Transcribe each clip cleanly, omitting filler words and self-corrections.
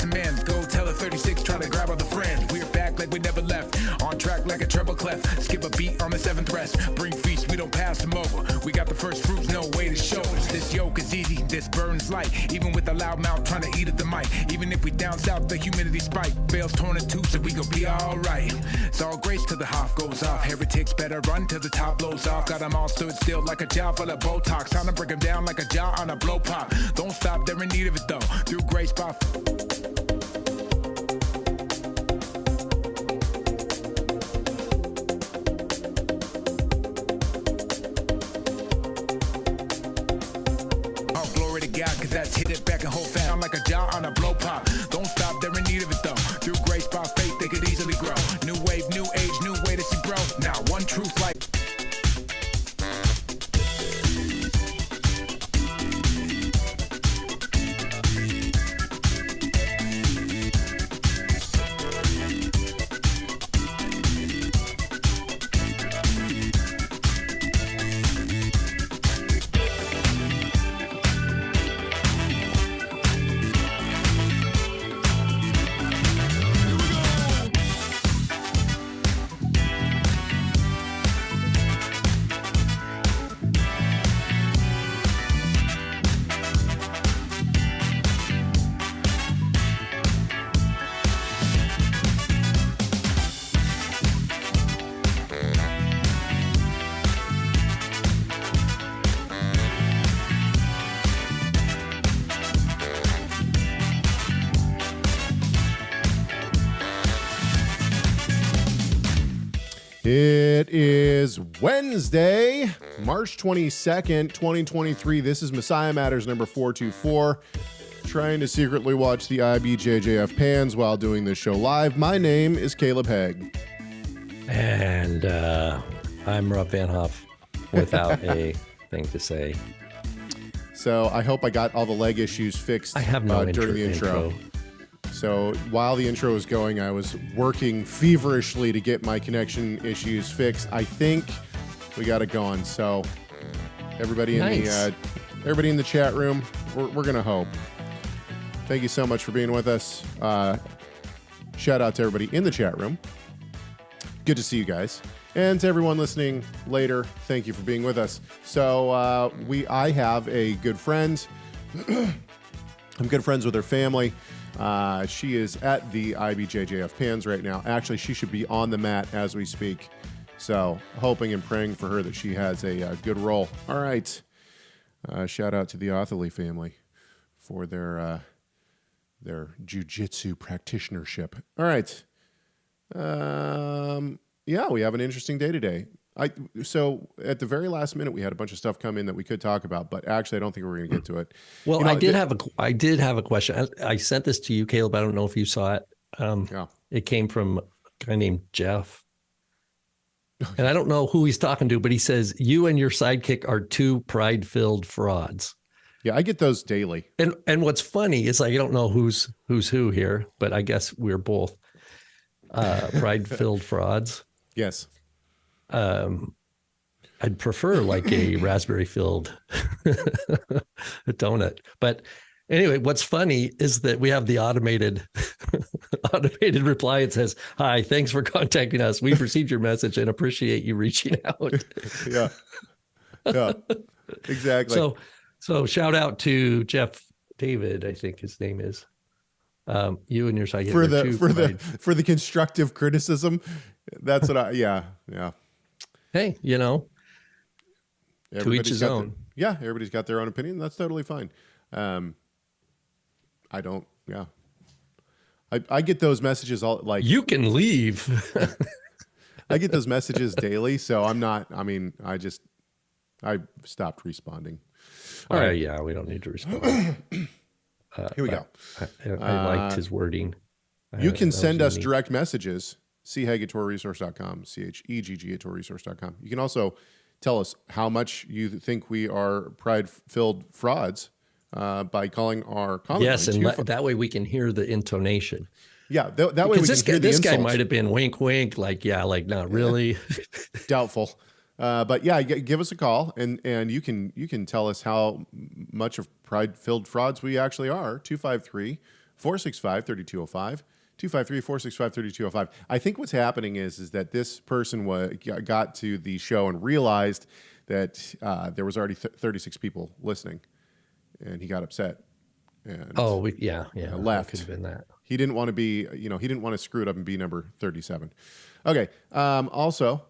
some men. Go tell a 36, try to grab all the friends. We're back like we never left. On track like a treble clef. Skip a beat on the 7th rest. Bring feast, we don't pass them over. We got the first fruits, no way to show us. This yoke is easy, this burns light. Even with a loud mouth trying to eat at the mic. Even if we down south, the humidity spike. Bales torn in two, so we gon' be alright. It's all grace till the Hoff goes off. Heretics better run till the top blows off. Got them all stood still like a jaw full of Botox. Time to break them down like a jaw on a blow pop. Don't stop, they're in need of it though. Through grace by cause that's hit it back and hold fast. I'm like a jaw on a blow pop. Don't stop, they're in need of it though. Through grace by faith, they could easily grow. New wave, new age, new way to see bro. Now one truth like It is Wednesday, March 22nd, 2023. This is Messiah Matters number 424. Trying to secretly watch the IBJJF pans while doing this show live. My name is Caleb Haig. And I'm Rob Vanhoff without a thing to say. So I hope I got all the leg issues fixed I have no during the intro. So while the intro was going, I was working feverishly to get my connection issues fixed. I think we got it going. So everybody everybody in the chat room, we're gonna hope. Thank you so much for being with us. Shout out to everybody in the chat room. Good to see you guys. And to everyone listening later, thank you for being with us. So I have a good friend. I'm good friends with her family. She is at the IBJJF pans right now. Actually, she should be on the mat as we speak. So hoping and praying for her that she has a good role. All right. Shout out to the Otherly family for their jiu-jitsu practitionership. All right. Yeah, we have an interesting day today. So at the very last minute, we had a bunch of stuff come in that we could talk about, but actually, I don't think we're going to get to it. Well, I did have a question. I sent this to you, Caleb. I don't know if you saw it. Yeah. It came from a guy named Jeff. And I don't know who he's talking to, but he says, you and your sidekick are two pride-filled frauds. Yeah, I get those daily. And what's funny is I don't know who's who here, but I guess we're both pride-filled frauds. Yes. I'd prefer like a raspberry-filled donut. But anyway, what's funny is that we have the automated reply. It says, "Hi, thanks for contacting us. We've received your message and appreciate you reaching out." Yeah, exactly. So shout out to Jeff David, I think his name is. You and your side for the constructive criticism. That's what yeah. Hey, to each his own. Everybody's got their own opinion. That's totally fine. I don't. Yeah, I get those messages all like you can leave. I get those messages daily, so I'm not. I mean, I stopped responding. All right. Yeah, we don't need to respond. Here we go. I liked his wording. You can send us direct messages. chegg@torahresource.com, chegg@torahresource.com. You can also tell us how much you think we are pride-filled frauds by calling our comment. Yes, and that way we can hear the intonation. Yeah, that way we can hear the this insults. guy might have been wink, wink, like not really. Doubtful. But yeah, give us a call and you can tell us how much of pride-filled frauds we actually are. 465-3205. 253-465-3205. I think what's happening is that this person got to the show and realized that there was already 36 people listening, and he got upset and left. Could have been that. He didn't want to be, he didn't want to screw it up and be number 37. Okay. Also,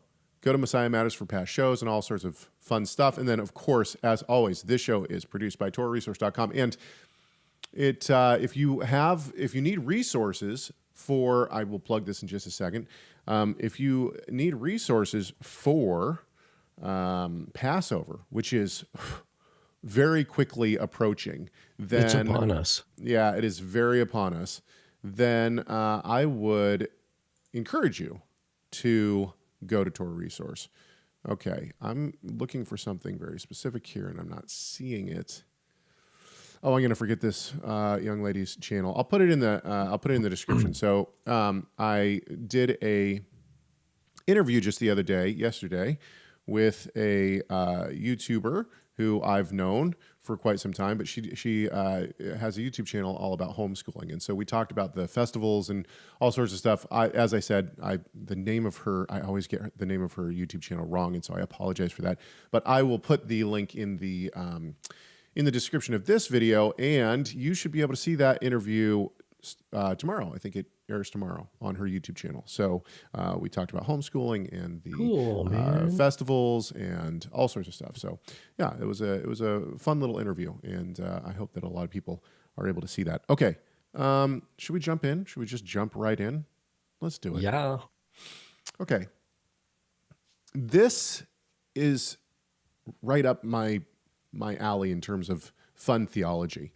go to Messiah Matters for past shows and all sorts of fun stuff. And then, of course, as always, this show is produced by TorahResource.com. And if you need resources for, I will plug this in just a second. If you need resources for Passover, which is very quickly approaching, then it's upon us. Yeah, it is very upon us. Then I would encourage you to go to Torah Resource. Okay, I'm looking for something very specific here, and I'm not seeing it. Oh, I'm going to forget this young lady's channel. I'll put it in the description. So I did a interview just yesterday, with a YouTuber who I've known for quite some time, but she has a YouTube channel all about homeschooling, and so we talked about the festivals and all sorts of stuff. As I said, I always get the name of her YouTube channel wrong, and so I apologize for that. But I will put the link in the description of this video, and you should be able to see that interview tomorrow. I think it airs tomorrow on her YouTube channel. So we talked about homeschooling and the festivals and all sorts of stuff. So yeah, it was a fun little interview, and I hope that a lot of people are able to see that. Okay, should we jump in? Should we just jump right in? Let's do it. Yeah. Okay. This is right up my alley in terms of fun theology.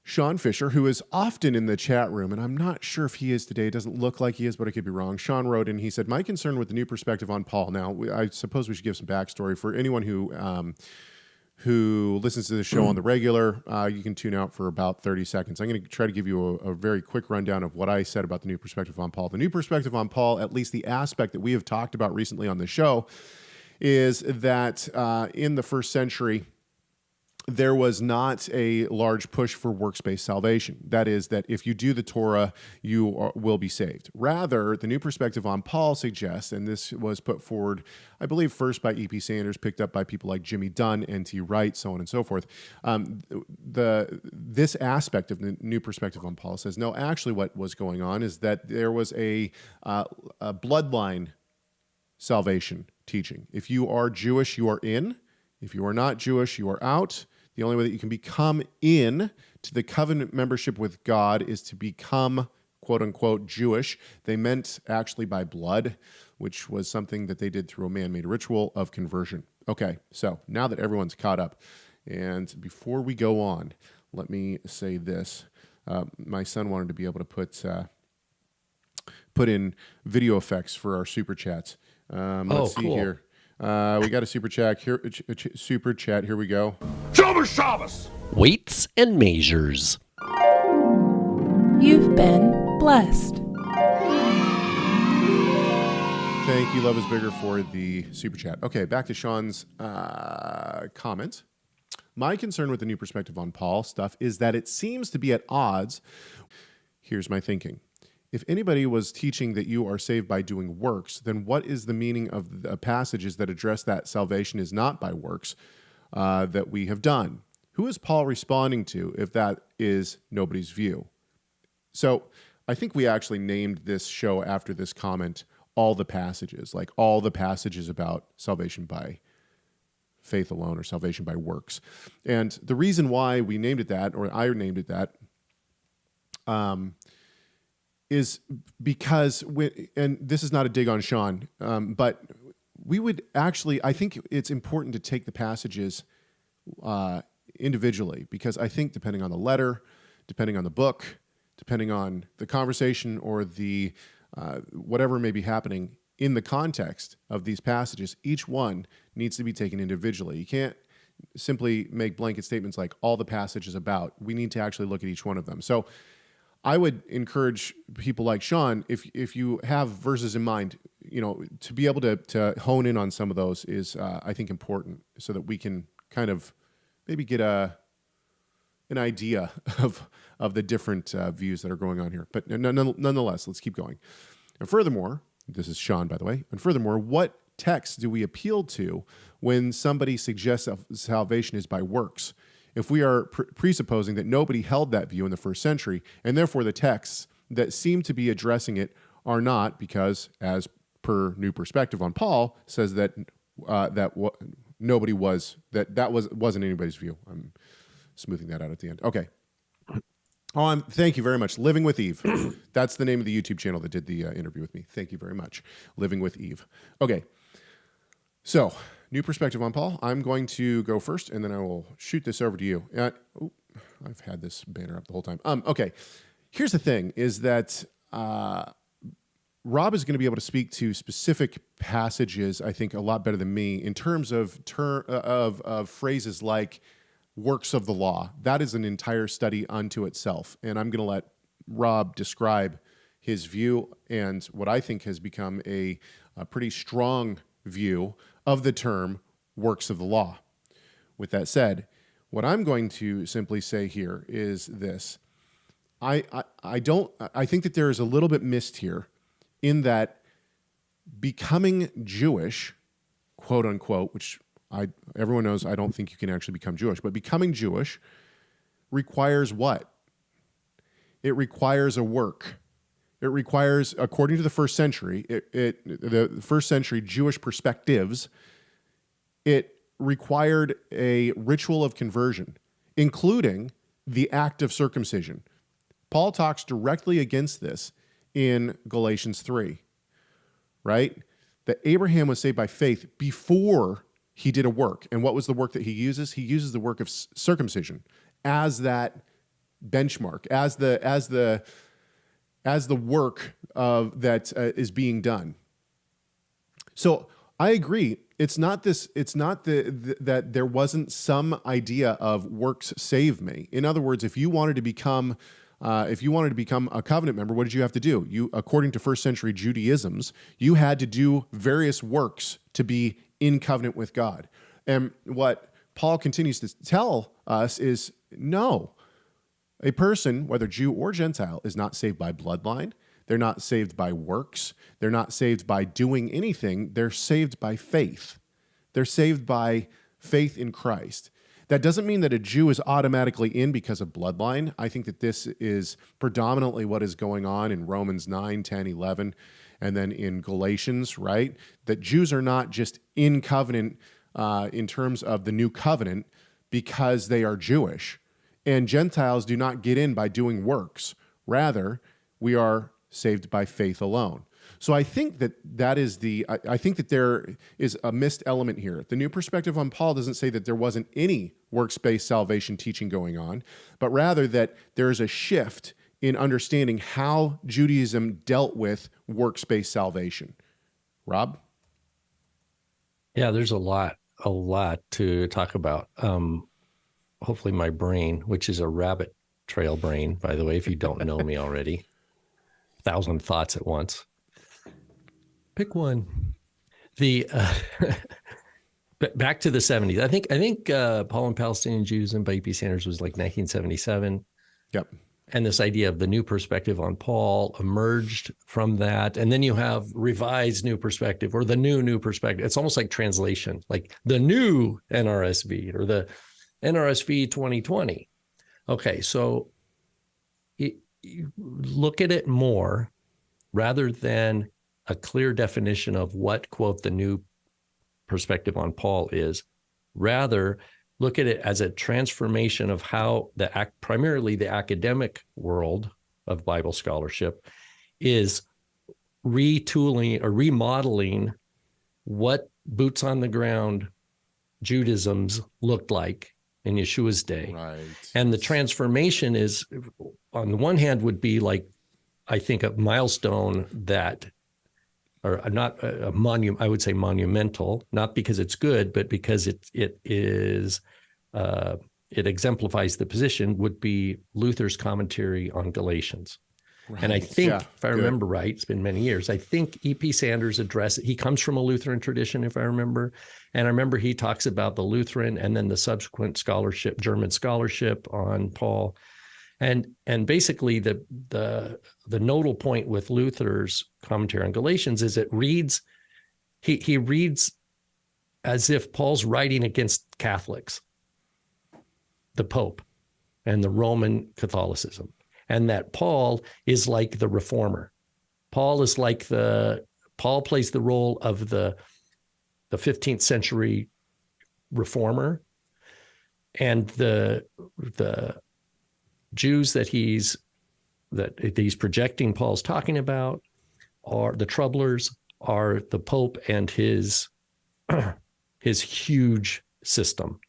Sean Fisher, who is often in the chat room, and I'm not sure if he is today. It doesn't look like he is, but I could be wrong. Sean wrote in, he said, my concern with the new perspective on Paul. Now, I suppose we should give some backstory for anyone who listens to the show on the regular. You can tune out for about 30 seconds. I'm going to try to give you a very quick rundown of what I said about the new perspective on Paul. The new perspective on Paul, at least the aspect that we have talked about recently on the show, is that in the first century, there was not a large push for works-based salvation. That is, that if you do the Torah, you will be saved. Rather, the new perspective on Paul suggests, and this was put forward, I believe, first by E.P. Sanders, picked up by people like Jimmy Dunn, N.T. Wright, so on and so forth. This aspect of the new perspective on Paul says, no, actually what was going on is that there was a bloodline salvation teaching. If you are Jewish, you are in. If you are not Jewish, you are out. The only way that you can become in to the covenant membership with God is to become, quote unquote, Jewish. They meant actually by blood, which was something that they did through a man-made ritual of conversion. Okay, so now that everyone's caught up, and before we go on, let me say this. My son wanted to be able to put in video effects for our super chats. Let's see here. We got a super chat here. Super chat. Here we go. Shabbos. Weights and measures. You've been blessed. Thank you, Love is Bigger, for the super chat. Okay, back to Sean's comment. My concern with the new perspective on Paul stuff is that it seems to be at odds. Here's my thinking. If anybody was teaching that you are saved by doing works, then what is the meaning of the passages that address that salvation is not by works that we have done? Who is Paul responding to if that is nobody's view? So I think we actually named this show after this comment, all the passages, like all the passages about salvation by faith alone or salvation by works. And the reason why we named it that, or I named it that, is because, and this is not a dig on Sean, but we would actually, I think it's important to take the passages individually, because I think depending on the letter, depending on the book, depending on the conversation or the whatever may be happening in the context of these passages, each one needs to be taken individually. You can't simply make blanket statements like all the passages about. We need to actually look at each one of them. So I would encourage people like Sean, if you have verses in mind, to be able to hone in on some of those is, I think, important, so that we can kind of maybe get a an idea of the different views that are going on here. But nonetheless, let's keep going. And furthermore, this is Sean, by the way. And furthermore, what text do we appeal to when somebody suggests salvation is by works? If we are presupposing that nobody held that view in the first century, and therefore the texts that seem to be addressing it are not, because as per New Perspective on Paul says that wasn't anybody's view. I'm smoothing that out at the end. Okay. Thank you very much. Living with Eve. That's the name of the YouTube channel that did the interview with me. Thank you very much. Living with Eve. Okay. So, New Perspective on Paul. I'm going to go first, and then I will shoot this over to you. I've had this banner up the whole time. Okay. Here's the thing, is that Rob is going to be able to speak to specific passages, I think, a lot better than me in terms of phrases like works of the law. That is an entire study unto itself. And I'm going to let Rob describe his view and what I think has become a pretty strong view of the term works of the law. With that said, what I'm going to simply say here is this. I think that there is a little bit missed here in that becoming Jewish, quote unquote, which everyone knows I don't think you can actually become Jewish, but becoming Jewish requires what? It requires a work. It requires, according to the first century, the first century Jewish perspectives, it required a ritual of conversion, including the act of circumcision. Paul talks directly against this in Galatians 3, right? That Abraham was saved by faith before he did a work. And what was the work that he uses? He uses the work of circumcision as that benchmark, as the work that is being done. So I agree. It's not that there wasn't some idea of works save me. In other words, if you wanted to become a covenant member, what did you have to do? You, according to first century Judaisms, you had to do various works to be in covenant with God. And what Paul continues to tell us is, no, a person, whether Jew or Gentile, is not saved by bloodline. They're not saved by works. They're not saved by doing anything. They're saved by faith. They're saved by faith in Christ. That doesn't mean that a Jew is automatically in because of bloodline. I think that this is predominantly what is going on in Romans 9, 10, 11, and then in Galatians, right? That Jews are not just in covenant in terms of the new covenant because they are Jewish. And Gentiles do not get in by doing works. Rather, we are saved by faith alone. So I think I think that there is a missed element here. The New Perspective on Paul doesn't say that there wasn't any works-based salvation teaching going on, but rather that there is a shift in understanding how Judaism dealt with works-based salvation. Rob? Yeah, there's a lot to talk about. Hopefully my brain, which is a rabbit trail brain, by the way, if you don't know me already, 1,000 thoughts at once. Pick one. Back to the 70s. I think Paul and Palestinian Judaism by E.P. Sanders was like 1977. Yep. And this idea of the New Perspective on Paul emerged from that. And then you have revised New Perspective or the new Perspective. It's almost like translation, like the new NRSV or the NRSV 2020. Okay, so you look at it more rather than a clear definition of what, quote, the new perspective on Paul is. Rather, look at it as a transformation of how primarily the academic world of Bible scholarship is retooling or remodeling what boots on the ground Judaisms looked like in Yeshua's day. Right. And the transformation is, on the one hand, would be like, I think, a milestone that, or not a monument, I would say monumental, not because it's good, but because it exemplifies the position, would be Luther's commentary on Galatians. Right. And I think, if I good. remember right, it's been many years, I think E.P. Sanders addressed, he comes from a Lutheran tradition, if I remember. And I remember he talks about the Lutheran and then the subsequent scholarship, German scholarship on Paul. And basically the nodal point with Luther's commentary on Galatians is it reads, he reads as if Paul's writing against Catholics, the Pope, and the Roman Catholicism. And that Paul is like the reformer. Paul plays the role of the 15th century reformer, and the Jews that he's projecting Paul's talking about are the troublers, are the Pope and his huge system.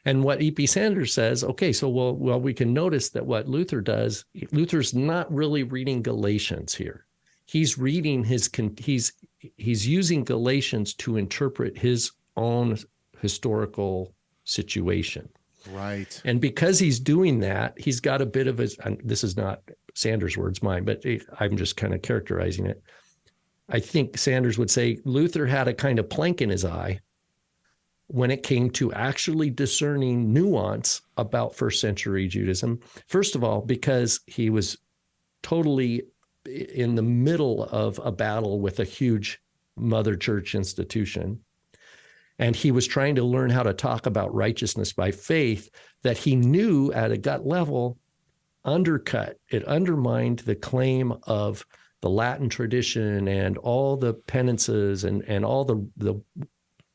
And what E.P. Sanders says, okay, so well, we can notice that what Luther does, Luther's not really reading Galatians here. He's reading he's using Galatians to interpret his own historical situation. Right. And because he's doing that, he's got a bit of and this is not Sanders' words, mine, but I'm just kind of characterizing it. I think Sanders would say Luther had a kind of plank in his eye when it came to actually discerning nuance about first century Judaism. First of all, because he was totally in the middle of a battle with a huge mother church institution. And he was trying to learn how to talk about righteousness by faith that he knew at a gut level it undermined the claim of the Latin tradition and all the penances and all the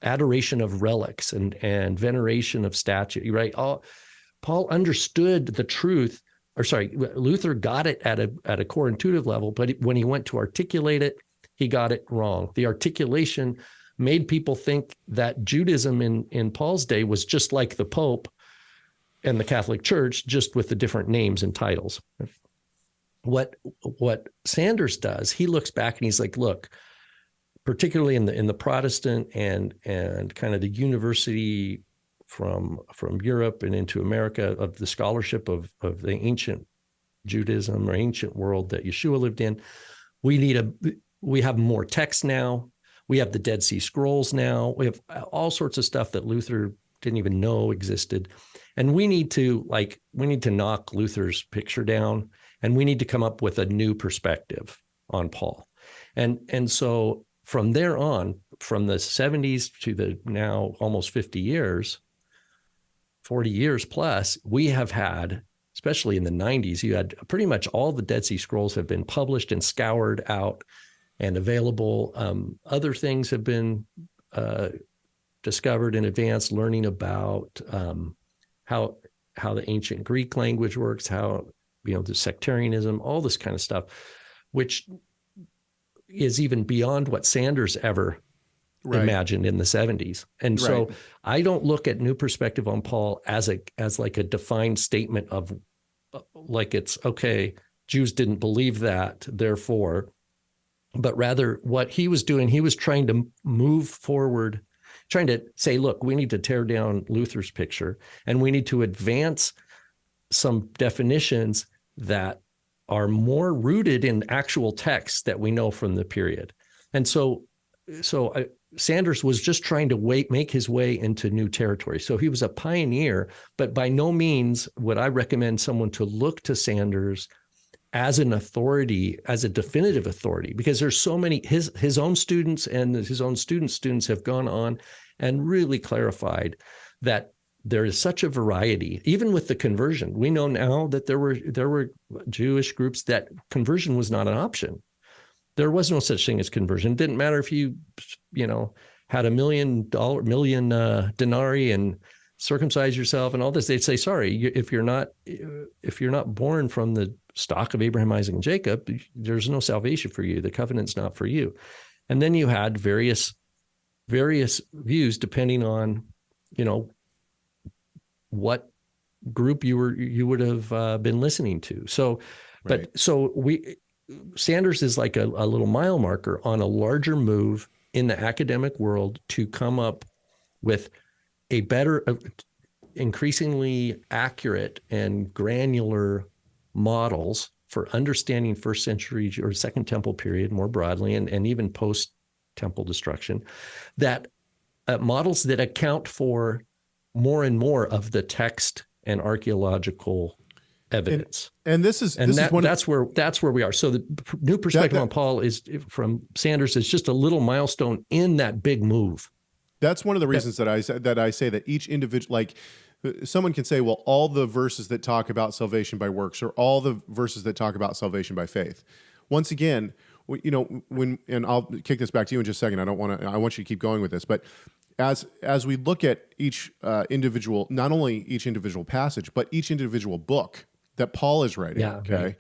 adoration of relics and veneration of statue, right? Paul understood the truth, Luther got it at a core intuitive level, but when he went to articulate it, he got it wrong. The articulation made people think that Judaism in Paul's day was just like the Pope and the Catholic Church, just with the different names and titles. What Sanders does, he looks back and he's like, look, particularly in the Protestant and kind of the university from Europe and into America of the scholarship of the ancient Judaism or ancient world that Yeshua lived in, we have more text now. We have the Dead Sea Scrolls now. We have all sorts of stuff that Luther didn't even know existed. And we need to knock Luther's picture down, and we need to come up with a new perspective on Paul. And so from there on, from the 70s to the now almost 40 years plus, we have had, especially in the 90s, you had pretty much all the Dead Sea Scrolls have been published and scoured out and available. Other things have been discovered in advance, learning about how the ancient Greek language works, how the sectarianism, all this kind of stuff, which is even beyond what Sanders ever imagined in the 70s. And so I don't look at New Perspective on Paul as like a defined statement of like it's okay, Jews didn't believe that, therefore, but rather what he was doing, he was trying to move forward, trying to say, look, we need to tear down Luther's picture and we need to advance some definitions that are more rooted in actual texts that we know from the period. And so Sanders was just trying to make his way into new territory. So he was a pioneer, but by no means would I recommend someone to look to Sanders as an authority, as a definitive authority, because there's so many, his own students and his own students have gone on and really clarified that there is such a variety, even with the conversion. We know now that there were Jewish groups that conversion was not an option. There was no such thing as conversion. It didn't matter if you had $1 million denarii and circumcise yourself and all this. They'd say, sorry, if you're not born from the stock of Abraham, Isaac, and Jacob, there's no salvation for you. The covenant's not for you. And then you had various views depending on, what group you would have been listening to. So, right. Sanders is like a little mile marker on a larger move in the academic world to come up with a better, increasingly accurate and granular models for understanding first century or Second Temple period more broadly, and even post-temple destruction, that models that account for more and more of the text and archaeological evidence. And that's where we are. So the new perspective on Paul is from Sanders is just a little milestone in that big move. That's one of the reasons that I say that each individual, like someone can say, well, all the verses that talk about salvation by works, or all the verses that talk about salvation by faith. Once again, and I'll kick this back to you in just a second. I want you to keep going with this, but as we look at each individual, not only each individual passage, but each individual book that Paul is writing, okay?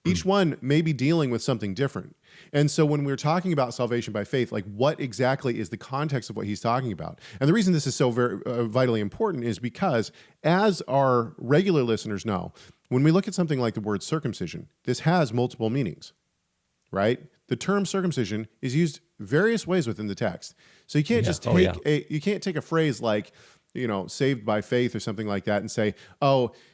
Each one may be dealing with something different. And so when we're talking about salvation by faith, like what exactly is the context of what he's talking about? And the reason this is so very vitally important is because, as our regular listeners know, when we look at something like the word circumcision, this has multiple meanings, right? The term circumcision is used various ways within the text. So you can't just take a phrase like, saved by faith or something like that and say,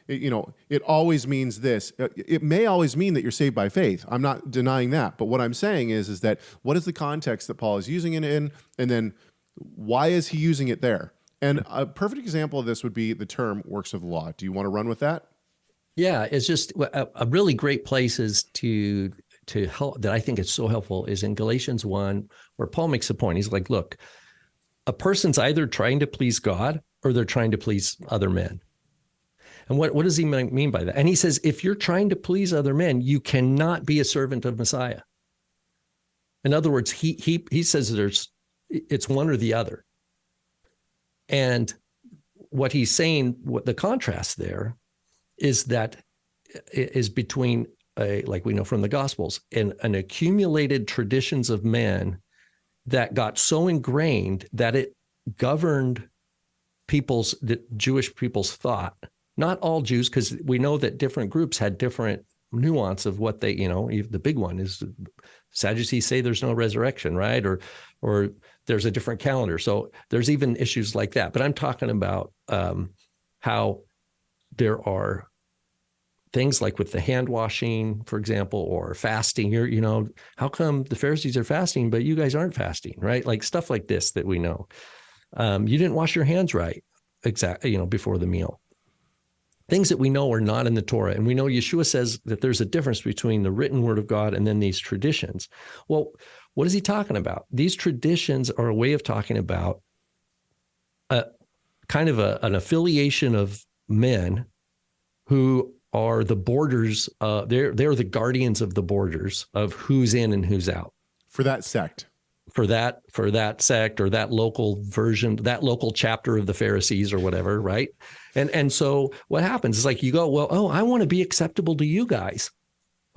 it always means this. It may always mean that you're saved by faith. I'm not denying that. But what I'm saying is that what is the context that Paul is using it in? And then why is he using it there? And a perfect example of this would be the term works of the law. Do you want to run with that? Yeah, it's just a really great place is to help, that I think is so helpful, is in Galatians 1, where Paul makes a point. He's like, look, a person's either trying to please God or they're trying to please other men. And what does he mean by that? And he says, if you're trying to please other men, you cannot be a servant of Messiah. In other words, he says it's one or the other. And what he's saying, what the contrast there is that is between like we know from the Gospels, and an accumulated traditions of men that got so ingrained that it governed the Jewish people's thought. Not all Jews, because we know that different groups had different nuance of what they, the big one is Sadducees say there's no resurrection, right? Or there's a different calendar. So there's even issues like that. But I'm talking about how there are things like with the hand washing, for example, or fasting. How come the Pharisees are fasting, but you guys aren't fasting, right? Like stuff like this that we know. You didn't wash your hands right, before the meal. Things that we know are not in the Torah. And we know Yeshua says that there's a difference between the written word of God and then these traditions. Well, what is he talking about? These traditions are a way of talking about kind of an affiliation of men who are the borders. They're the guardians of the borders of who's in and who's out. For that sect. For that sect or that local version, that local chapter of the Pharisees or whatever, right? And so what happens is like you go, well, I want to be acceptable to you guys.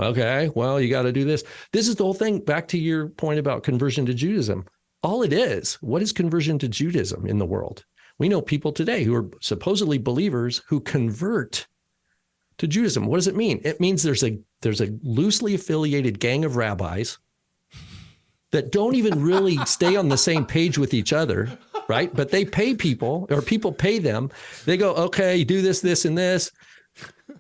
Okay, well, you got to do this. This is the whole thing. Back to your point about conversion to Judaism. All it is, what is conversion to Judaism in the world? We know people today who are supposedly believers who convert to Judaism. What does it mean? It means there's a loosely affiliated gang of rabbis that don't even really stay on the same page with each other, right? But they pay people, or people pay them. They go, okay, you do this, this, and this.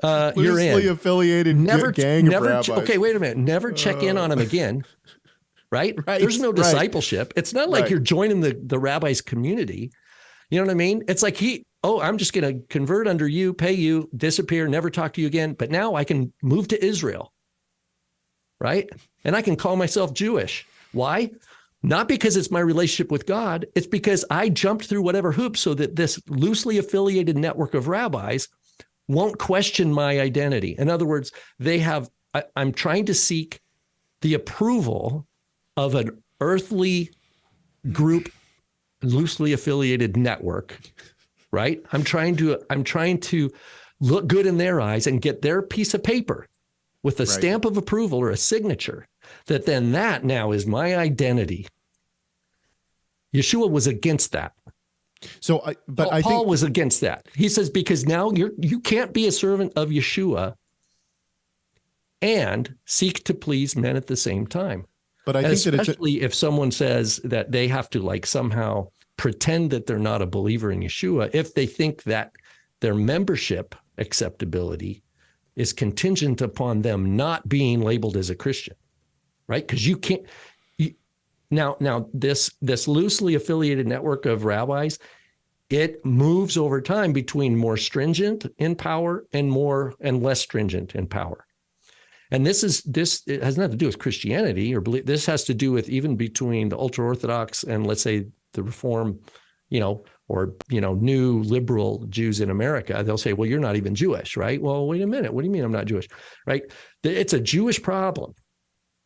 You're in. Loosely affiliated gang of rabbis. Okay, wait a minute. Never check in on them again, right? There's no discipleship. It's not like you're joining the rabbi's community. You know what I mean? It's like I'm just going to convert under you, pay you, disappear, never talk to you again. But now I can move to Israel, right? And I can call myself Jewish. Why? Not because it's my relationship with God. It's because I jumped through whatever hoops so that this loosely affiliated network of rabbis won't question my identity. In other words, I'm trying to seek the approval of an earthly group, loosely affiliated network, right? I'm trying to look good in their eyes and get their piece of paper with a stamp of approval or a signature. That now is my identity. Yeshua was against that. So, Paul was against that. He says, because now you can't be a servant of Yeshua and seek to please men at the same time. But I think especially if someone says that they have to like somehow pretend that they're not a believer in Yeshua, if they think that their membership acceptability is contingent upon them not being labeled as a Christian, right? Because you can't. Now this loosely affiliated network of rabbis, it moves over time between more stringent in power and less stringent in power. And it has nothing to do with Christianity or belief. This has to do with even between the ultra-Orthodox and, let's say, the Reform, or new liberal Jews in America. They'll say, well, you're not even Jewish, right? Well, wait a minute. What do you mean I'm not Jewish, right? It's a Jewish problem,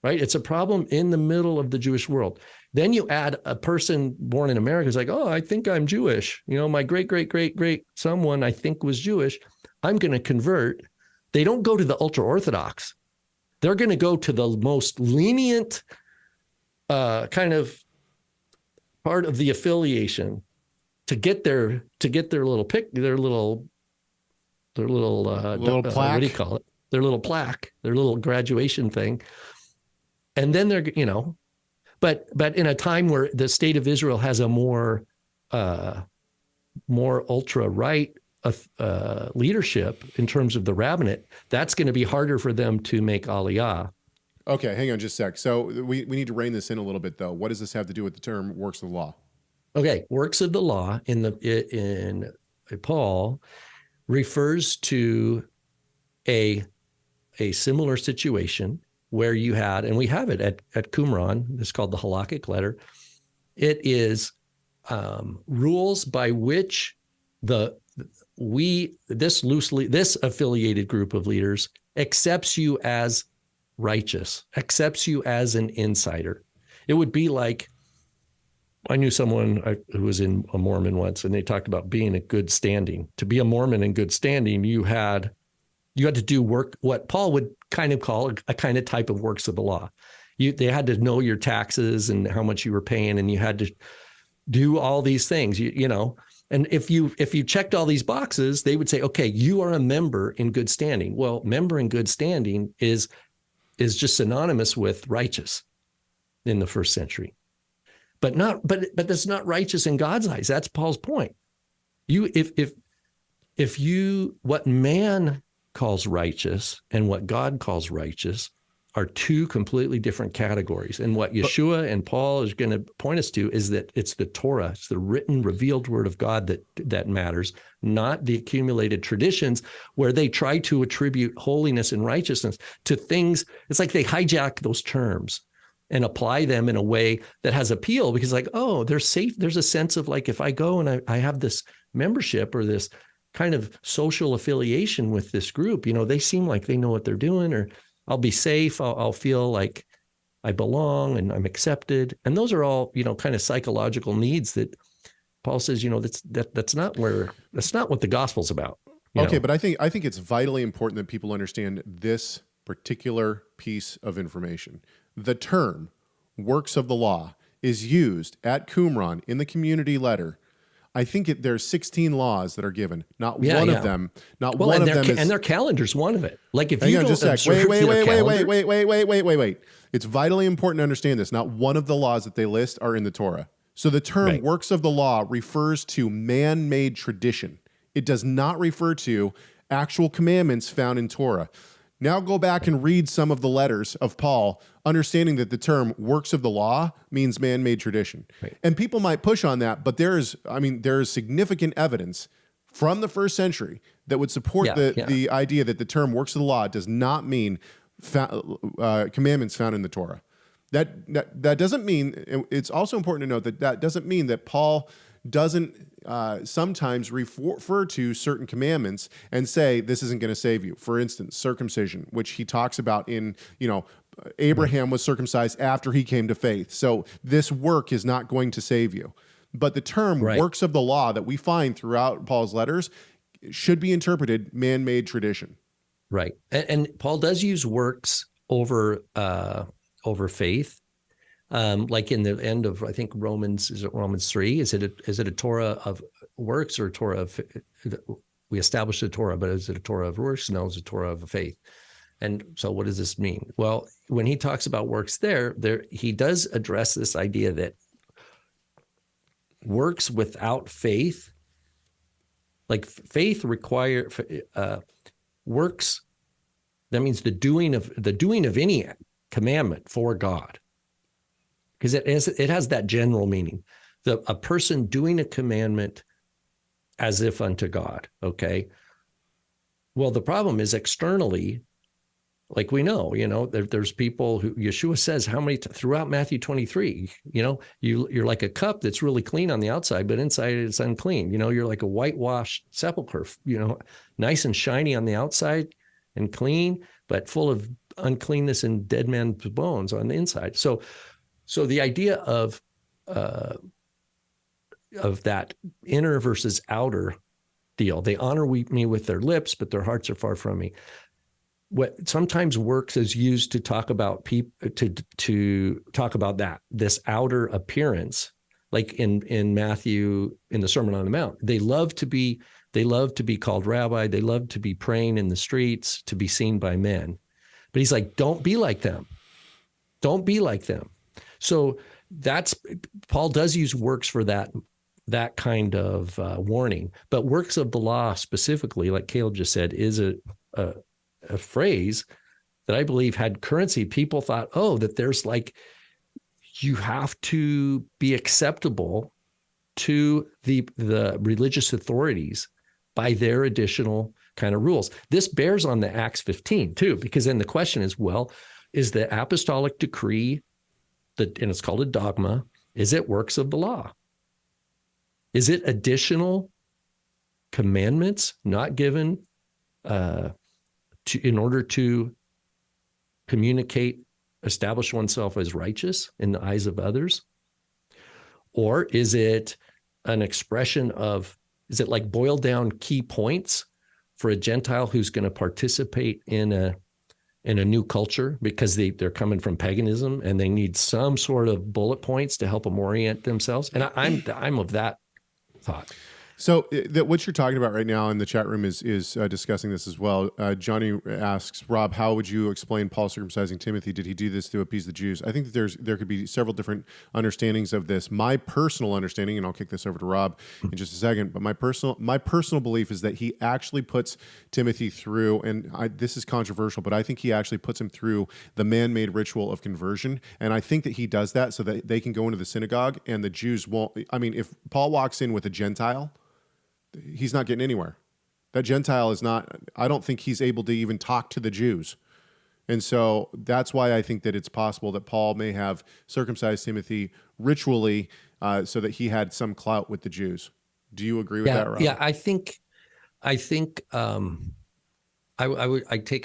right? It's a problem in the middle of the Jewish world. Then you add a person born in America who's like, oh, I think I'm Jewish. My great someone I think was Jewish. I'm going to convert. They don't go to the ultra-Orthodox. They're going to go to the most lenient kind of part of the affiliation to get their little plaque. What do you call it? Their little plaque, their little graduation thing. And then they're, but in a time where the state of Israel has a more ultra right leadership in terms of the rabbinate, that's going to be harder for them to make aliyah. Okay, hang on just a sec. So we need to rein this in a little bit, though. What does this have to do with the term works of the law? Okay, works of the law in Paul refers to a similar situation where you had, and we have it at Qumran. It's called the halakhic letter. It is rules by which this affiliated group of leaders accepts you as righteous, accepts you as an insider. It would be like, I knew someone who was in a Mormon once, and they talked about being in good standing. To be a Mormon in good standing, you had to do work, what Paul would kind of call a kind of type of works of the law. They had to know your taxes and how much you were paying, and you had to do all these things, And if you checked all these boxes, they would say, okay, you are a member in good standing. Well, member in good standing is just synonymous with righteous in the first century. But that's not righteous in God's eyes. That's Paul's point. What man calls righteous and what God calls righteous are two completely different categories. And what Yeshua and Paul is going to point us to is that it's the Torah, it's the written, revealed word of God that matters, not the accumulated traditions where they try to attribute holiness and righteousness to things. It's like they hijack those terms and apply them in a way that has appeal, because they're safe. There's a sense of like, if I go and I have this membership or this kind of social affiliation with this group, they seem like they know what they're doing, or I'll be safe. I'll feel like I belong and I'm accepted. And those are all, kind of psychological needs that Paul says, that's not what the gospel's about. Okay, but I think it's vitally important that people understand this particular piece of information. The term works of the law is used at Qumran in the community letter. I think there's 16 laws that are given. Not one of them. And their calendar's one of it. Like if you don't observe wait. It's vitally important to understand this. Not one of the laws that they list are in the Torah. So the term works of the law refers to man-made tradition. It does not refer to actual commandments found in Torah. Now go back and read some of the letters of Paul, understanding that the term works of the law means man-made tradition. Right. And people might push on that, but there is significant evidence from the first century that would support the idea that the term works of the law does not mean commandments found in the Torah. That doesn't mean, it's also important to note that doesn't mean that Paul doesn't sometimes refer to certain commandments and say this isn't going to save you. For instance, circumcision, which he talks about in, Abraham was circumcised after he came to faith. So this work is not going to save you. But the term works of the law that we find throughout Paul's letters should be interpreted man-made tradition. Right. And Paul does use works over faith. Like in the end of, I think Romans 3? Is it a Torah of works or a Torah of, we established a Torah, but is it a Torah of works? No, it's a Torah of faith. And so what does this mean? Well, when he talks about works there he does address this idea that works without faith, like faith works That means the doing of any commandment for God, because it has that general meaning. A person doing a commandment as if unto God. Okay. Well, the problem is externally, like we know, there's people who Yeshua says how many throughout Matthew 23, you're like a cup that's really clean on the outside, but inside it's unclean. You're like a whitewashed sepulcher, nice and shiny on the outside and clean, but full of uncleanness and dead man's bones on the inside. So the idea of that inner versus outer deal, they honor me with their lips, but their hearts are far from me. What sometimes works is used to talk about people, to talk about this outer appearance, like in Matthew, in the Sermon on the Mount. They love to be called rabbi. They love to be praying in the streets, to be seen by men. But he's like, don't be like them. Don't be like them. So Paul does use works for that kind of warning. But works of the law specifically, like Caleb just said, is a phrase that I believe had currency. People thought, that there's you have to be acceptable to the religious authorities by their additional kind of rules. This bears on the Acts 15 too, because then the question is, well, is the apostolic decree, and it's called a dogma, is it works of the law? Is it additional commandments not given in order to communicate, establish oneself as righteous in the eyes of others? Or is it an expression of, is it like boiled down key points for a Gentile who's going to participate in a new culture because they're coming from paganism and they need some sort of bullet points to help them orient themselves? And I'm of that thought. So what you're talking about right now in the chat room is discussing this as well. Johnny asks, Rob, how would you explain Paul circumcising Timothy? Did he do this to appease the Jews? I think that there could be several different understandings of this. My personal understanding, and I'll kick this over to Rob in just a second, but my personal belief is that he actually puts Timothy through, and this is controversial, but I think he actually puts him through the man-made ritual of conversion. And I think that he does that so that they can go into the synagogue and the Jews won't. I mean, if Paul walks in with a Gentile, he's not getting anywhere. That Gentile is not, I don't think he's able to even talk to the Jews. And so that's why I think that it's possible that Paul may have circumcised Timothy ritually so that he had some clout with the Jews. Do you agree with that, Rob? Yeah, I think I take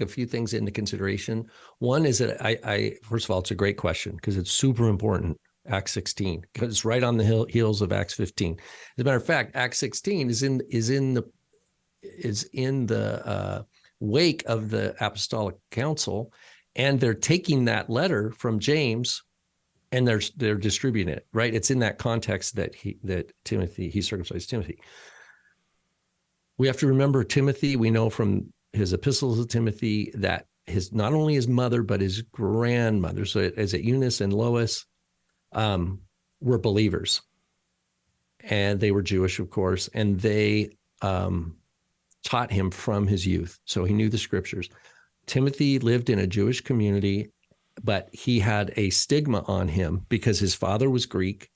a few things into consideration. One is that I first of all, it's a great question because it's super important. Acts 16, because it's right on the heels of Acts 15. As a matter of fact, Acts 16 is in the wake of the Apostolic Council, and they're taking that letter from James, and they're distributing it. Right, it's in that context that he circumcised Timothy. We have to remember Timothy. We know from his epistles of Timothy that not only his mother but his grandmother, so as Eunice and Lois, were believers, and they were Jewish, of course, and they taught him from his youth. So he knew the scriptures. Timothy lived in a Jewish community, but he had a stigma on him because his father was Greek,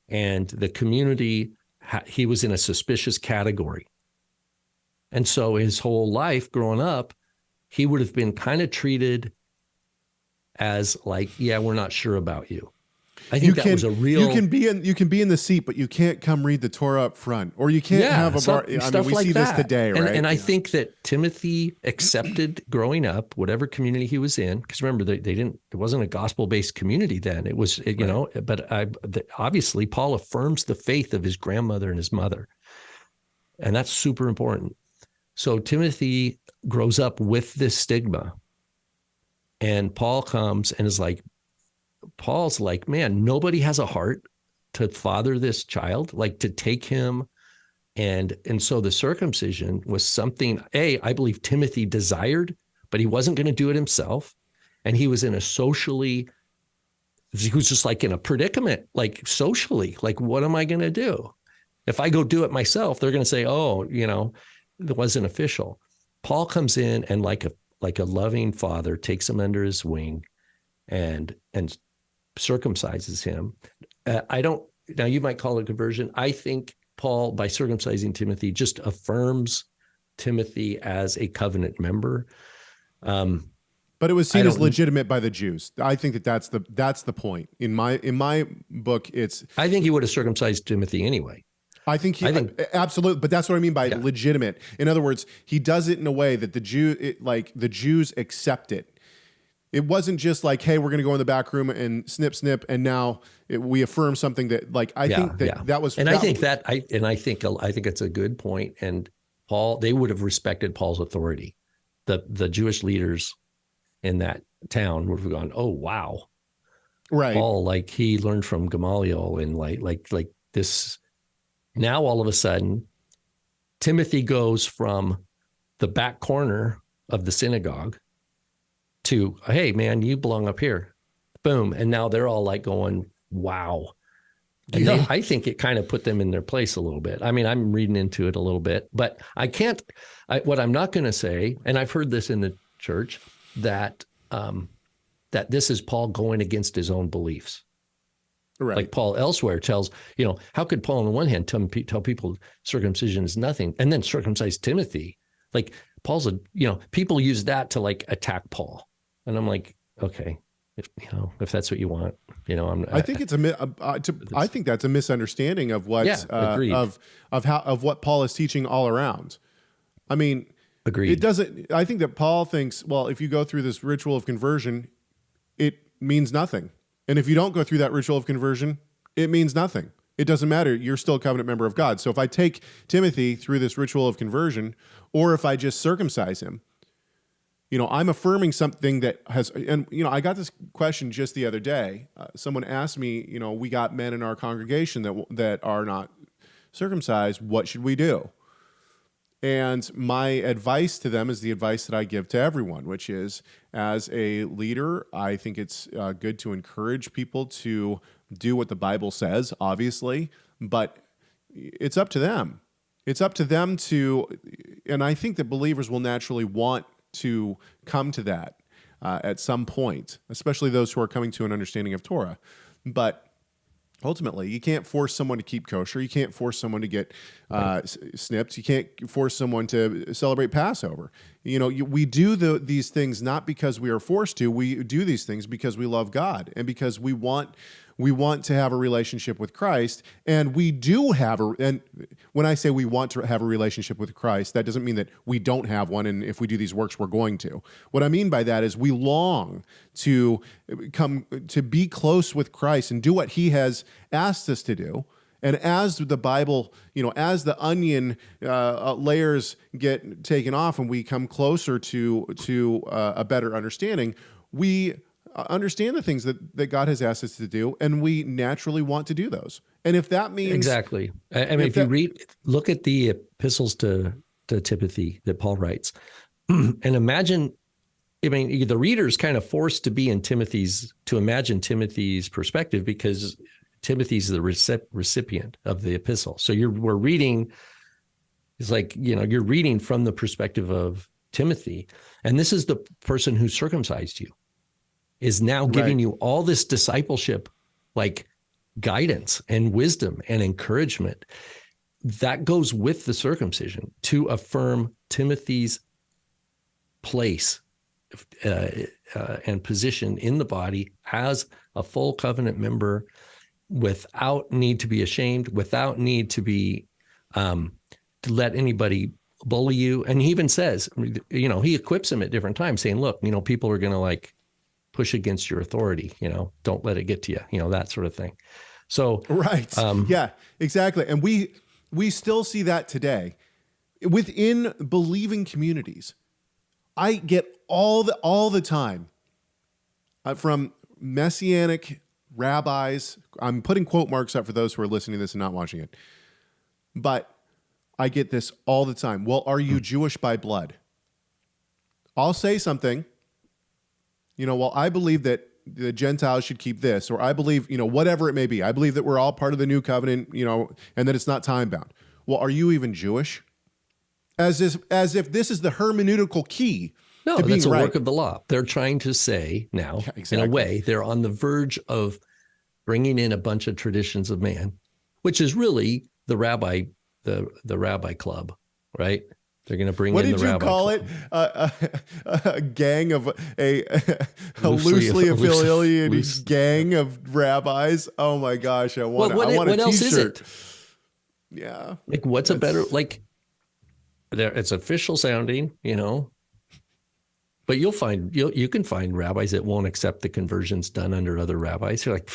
and the community, he was in a suspicious category. And so his whole life growing up, he would have been kind of treated as like, yeah, we're not sure about you. I think that was a real. You can be in the seat, but you can't come read the Torah up front, or you can't have a bar. I mean, we see this today, right? And I think that Timothy accepted growing up, whatever community he was in, because remember it wasn't a gospel-based community then. It was, but obviously Paul affirms the faith of his grandmother and his mother, and that's super important. So Timothy grows up with this stigma, and Paul comes and is like. Paul's like, man, nobody has a heart to father this child, like to take him. And so the circumcision was something, I believe Timothy desired, but he wasn't going to do it himself. And he was he was just like in a predicament, like socially, like, what am I going to do? If I go do it myself, they're going to say, it wasn't official. Paul comes in and like like a loving father takes him under his wing and circumcises him. Now you might call it conversion. I think Paul, by circumcising Timothy, just affirms Timothy as a covenant member. But it was seen as legitimate by the Jews. I think that's the point. In my book, I think he would have circumcised Timothy anyway. I think absolutely, but that's what I mean by legitimate. In other words, he does it in a way that the Jews accept it. It wasn't just like, hey, we're going to go in the back room and snip, snip, and now we affirm something that, like, I think that was. And I think it's a good point. And Paul, they would have respected Paul's authority. The Jewish leaders in that town would have gone, oh wow, right. Paul, like, he learned from Gamaliel, and like this. Now all of a sudden, Timothy goes from the back corner of the synagogue to, hey man, you belong up here. Boom. And now they're all like going, wow. And I think it kind of put them in their place a little bit. I mean, I'm reading into it a little bit, but what I'm not going to say, and I've heard this in the church, that this is Paul going against his own beliefs. Right. Like Paul elsewhere tells, how could Paul on the one hand tell people circumcision is nothing and then circumcise Timothy? Like Paul's people use that to like attack Paul. And I'm like, okay, if that's what you want, I think I think that's a misunderstanding of what of what Paul is teaching all around. I mean, agreed. It doesn't. I think that Paul thinks, well, if you go through this ritual of conversion, it means nothing, and if you don't go through that ritual of conversion, it means nothing. It doesn't matter. You're still a covenant member of God. So if I take Timothy through this ritual of conversion, or if I just circumcise him, I'm affirming something that has, and, I got this question just the other day. Someone asked me, we got men in our congregation that are not circumcised. What should we do? And my advice to them is the advice that I give to everyone, which is, as a leader, I think it's good to encourage people to do what the Bible says, obviously, but it's up to them. It's up to them and I think that believers will naturally want to come to that at some point, especially those who are coming to an understanding of Torah. But ultimately, you can't force someone to keep kosher. You can't force someone to get snipped. You can't force someone to celebrate Passover. We do these things not because we are forced to. We do these things because we love God and because we want to have a relationship with Christ, and we do have and when I say we want to have a relationship with Christ, that doesn't mean that we don't have one, and if we do these works, we're going to. What I mean by that is we long to come to be close with Christ and do what he has asked us to do. And as the Bible, as the onion layers get taken off and we come closer to a better understanding, we understand the things that God has asked us to do, and we naturally want to do those. And if that means exactly, I mean, if you look at the epistles to Timothy that Paul writes, and imagine, I mean, the reader's kind of forced to imagine Timothy's perspective because Timothy's the recipient of the epistle. So we're reading. It's like you're reading from the perspective of Timothy, and this is the person who circumcised you. Is now giving you all this discipleship, like guidance and wisdom and encouragement that goes with the circumcision to affirm Timothy's place and position in the body as a full covenant member without need to be ashamed, without need to be to let anybody bully you. And he even says, he equips him at different times saying, look, people are going to like push against your authority, don't let it get to you, that sort of thing. So, right. Yeah, exactly. And we still see that today within believing communities. I get all the time from Messianic rabbis. I'm putting quote marks up for those who are listening to this and not watching it. But I get this all the time. Well, are you Jewish by blood? I'll say something. Well, I believe that the Gentiles should keep this, or I believe, whatever it may be. I believe that we're all part of the new covenant, and that it's not time bound. Well, are you even Jewish? As if this is the hermeneutical key No, to be that's a right. work of the law. They're trying to say now, Yeah, exactly. in a way, they're on the verge of bringing in a bunch of traditions of man, which is really the rabbi, the rabbi club, right? They're going to bring What in did the you rabbi call club. it? A gang of a loosely affiliated gang of rabbis. Oh my gosh, I want What a else is T-shirt. it? Yeah. Like, what's a better, like, there? It's official sounding, you know. But you can find rabbis that won't accept the conversions done under other rabbis. You're like,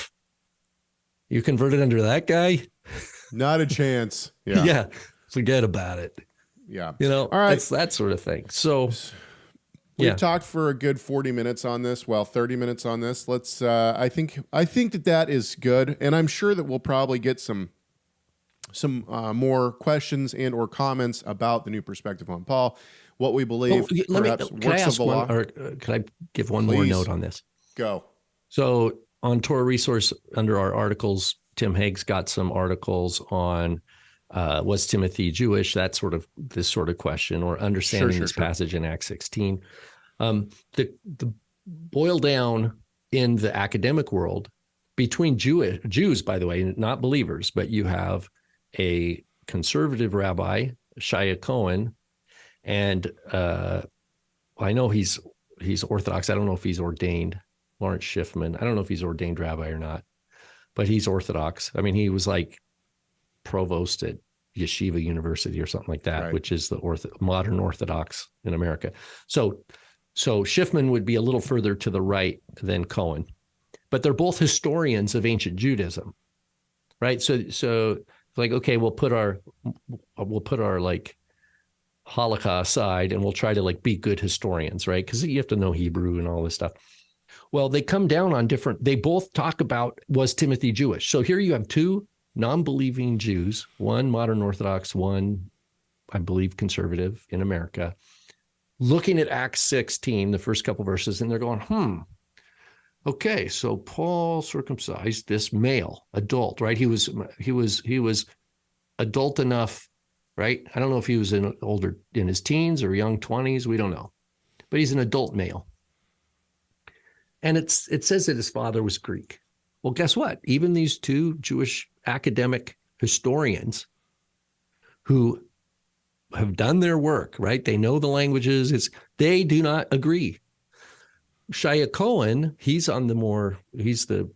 you converted under that guy? Not a chance. Yeah. Yeah. Forget about it. Yeah. You know, All right. it's that sort of thing. So we've talked for a good 40 minutes on this. Well, 30 minutes on this. Let's, I think that is good. And I'm sure that we'll probably get some more questions and or comments about the new perspective on Paul, what we believe, perhaps works of the law. Or can I give one more note on this? Go. So on Torah Resource, under our articles, Tim Haig's got some articles on was Timothy Jewish? That sort of this sort of question, or understanding this passage in Acts 16. The boil down in the academic world between Jews, by the way, not believers, but you have a conservative rabbi, Shia Cohen, and I know he's Orthodox. I don't know if he's ordained. Lawrence Schiffman. I don't know if he's ordained rabbi or not, but he's Orthodox. I mean, he was like provost at Yeshiva University or something like that, right, which is the modern Orthodox in America. So Schiffman would be a little further to the right than Cohen, but they're both historians of ancient Judaism, right? So like, okay, we'll put our like halakha aside and we'll try to like be good historians, right? Because you have to know Hebrew and all this stuff. Well, they come down on they both talk about, was Timothy Jewish? So here you have two non-believing Jews, one modern Orthodox, one, I believe, conservative in America, looking at Acts 16, the first couple verses, and they're going, okay, so Paul circumcised this male, adult, right? He was adult enough, right? I don't know if he was in his teens or young 20s, we don't know, but he's an adult male. And it says that his father was Greek. Well, guess what? Even these two Jewish academic historians who have done their work, right? They know the languages. They do not agree. Shia Cohen, he's the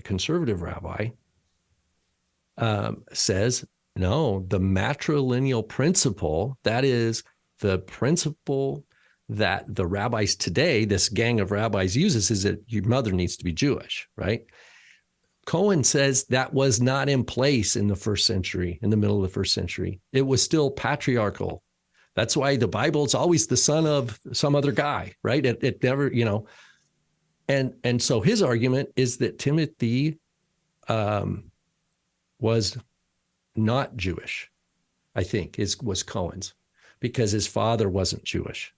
conservative rabbi, says, no, the matrilineal principle, that is the principle that the rabbis today, this gang of rabbis uses, is that your mother needs to be Jewish, right? Cohen says that was not in place in the first century, in the middle of the first century. It was still patriarchal. That's why the Bible is always the son of some other guy, right? It never, and so his argument is that Timothy was not Jewish, I think, was Cohen's, because his father wasn't Jewish.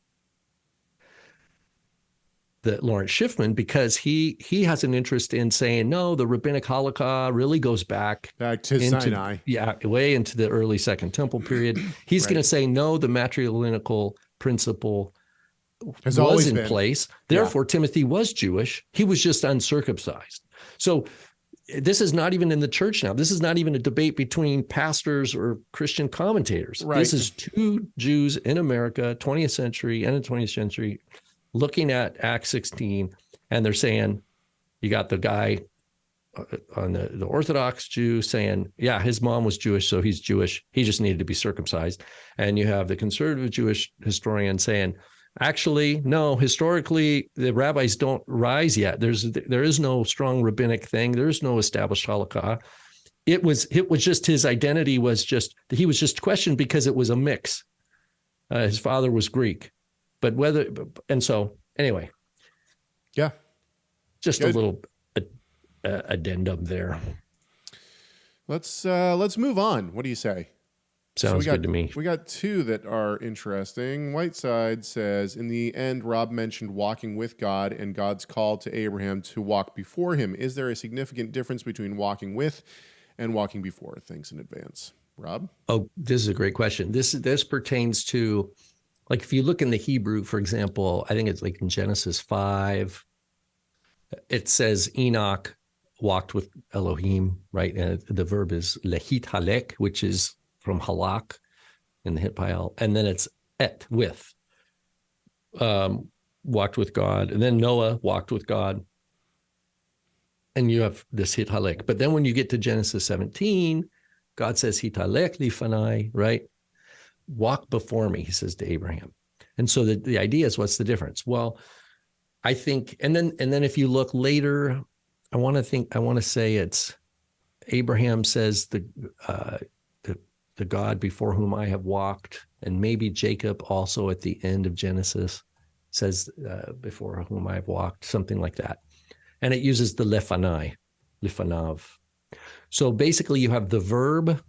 That Lawrence Schiffman, because he has an interest in saying, no, the rabbinic halakha really goes back to Sinai. Yeah, way into the early Second Temple period. He's going to say, no, the matrilineal principle was in place. Therefore, Timothy was Jewish. He was just uncircumcised. So this is not even in the church now. This is not even a debate between pastors or Christian commentators. Right. This is two Jews in America, 20th century, end of 20th century, looking at Acts 16, and they're saying, you got the guy on the Orthodox Jew saying, yeah, his mom was Jewish, so he's Jewish. He just needed to be circumcised. And you have the conservative Jewish historian saying, actually, no, historically, the rabbis don't rise yet. There is no strong rabbinic thing. There's no established halakha. It was just his identity he was just questioned because it was a mix. His father was Greek. But anyway. Yeah. Just good. A little addendum there. Let's move on. What do you say? Sounds good to me. We got two that are interesting. Whiteside says, in the end, Rob mentioned walking with God and God's call to Abraham to walk before him. Is there a significant difference between walking with and walking before? Thanks in advance. Rob? Oh, this is a great question. This pertains to Like if you look in the Hebrew, for example, I think it's like in Genesis 5, it says Enoch walked with Elohim, right? And the verb is lehit halek, which is from halak in the Hitpael. And then it's et, with, walked with God. And then Noah walked with God. And you have this hit halek. But then when you get to Genesis 17, God says hit halek lifanai, right? Walk before me, he says to Abraham. And so the idea is, what's the difference? Well, I think, and then if you look later, I want to say it's Abraham says the God before whom I have walked, and maybe Jacob also at the end of Genesis says before whom I have walked, something like that. And it uses the lefanai, lefanav. So basically you have the verb,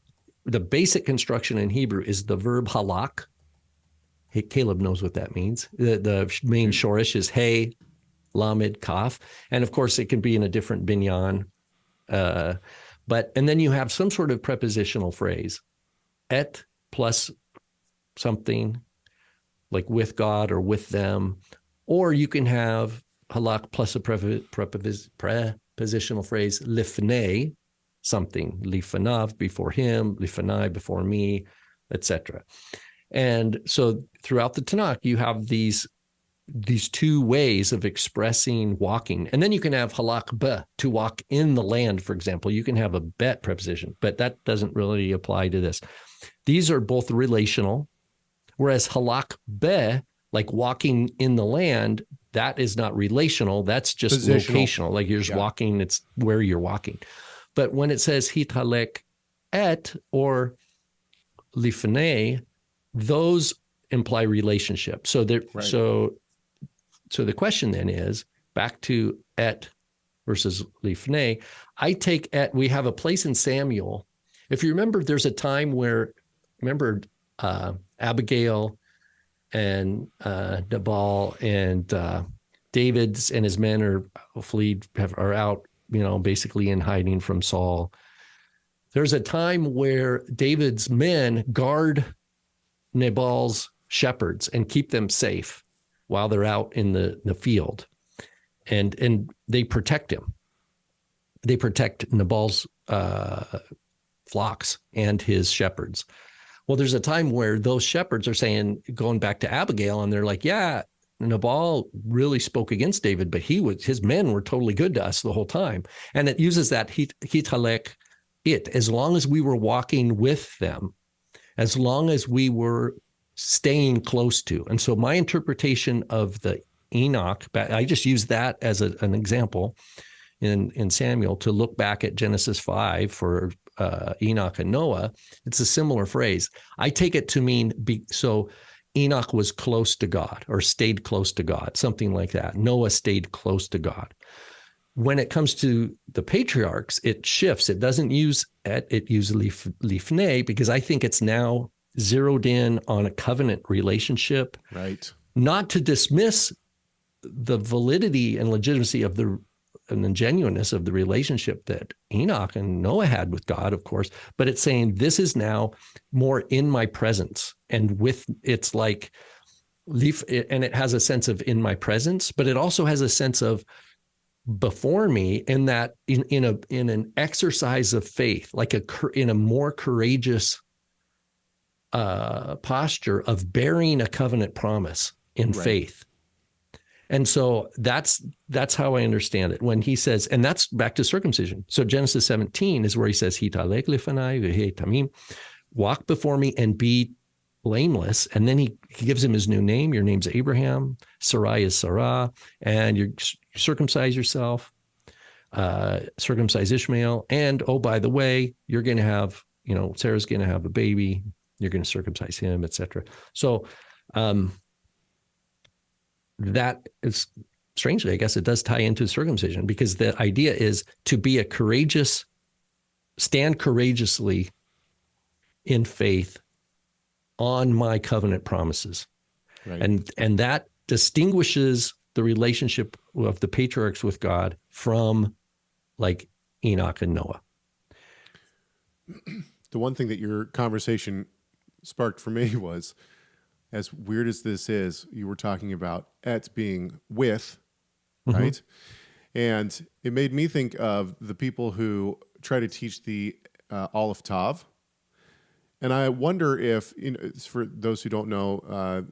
the basic construction in Hebrew is the verb halak. Hey, Caleb knows what that means. The main shorish is hey, lamed, kaf. And of course, it can be in a different binyan. And then you have some sort of prepositional phrase, et plus something, like with God or with them. Or you can have halak plus a prepositional phrase, lifnei, something, lifanav, before him, lifanai, before me, etc. And so throughout the Tanakh, you have these two ways of expressing walking. And then you can have halak be, to walk in the land, for example. You can have a bet preposition, but that doesn't really apply to this. These are both relational, whereas halak be, like walking in the land, that is not relational. That's just Positional. locational. Like you're just walking, it's where you're walking. But when it says hit halek et or lifnei, those imply relationship. So there, right. So the question then is back to et versus lifnei. I take et. We have a place in Samuel. If you remember, there's a time where Abigail and Nabal and David's and his men are out, basically in hiding from Saul. There's a time where David's men guard Nabal's shepherds and keep them safe while they're out in the field. And they protect him. They protect Nabal's flocks and his shepherds. Well, there's a time where those shepherds are saying, going back to Abigail, and they're like, yeah, Nabal really spoke against David, but his men were totally good to us the whole time. And it uses that hit halek, as long as we were walking with them, as long as we were staying close to. And so my interpretation of the Enoch, I just use that as an example in Samuel to look back at Genesis 5 for Enoch and Noah. It's a similar phrase. I take it to mean, so Enoch was close to God or stayed close to God, something like that. Noah stayed close to God. When it comes to the patriarchs, it shifts. It doesn't use et, it uses lifnei, because I think it's now zeroed in on a covenant relationship. Right. Not to dismiss the validity and legitimacy of and the genuineness of the relationship that Enoch and Noah had with God, of course, but it's saying this is now more in my presence, and it's like and it has a sense of in my presence, but it also has a sense of before me, in that in an exercise of faith, like in a more courageous posture of bearing a covenant promise in faith. And so that's how I understand it when he says, and that's back to circumcision. So Genesis 17 is where he says, "Hitalek lefanai v'hei tamim," walk before me and be blameless. And then he gives him his new name. Your name's Abraham. Sarai is Sarah, and you circumcise yourself. Circumcise Ishmael, and oh, by the way, you're going to have, Sarah's going to have a baby. You're going to circumcise him, etc. So. That is, strangely, I guess it does tie into circumcision, because the idea is to be stand courageously in faith on my covenant promises. Right. And that distinguishes the relationship of the patriarchs with God from like Enoch and Noah. The one thing that your conversation sparked for me was, as weird as this is, you were talking about et being with, Mm-hmm. right? And it made me think of the people who try to teach the Aleph Tav. And I wonder if, for those who don't know,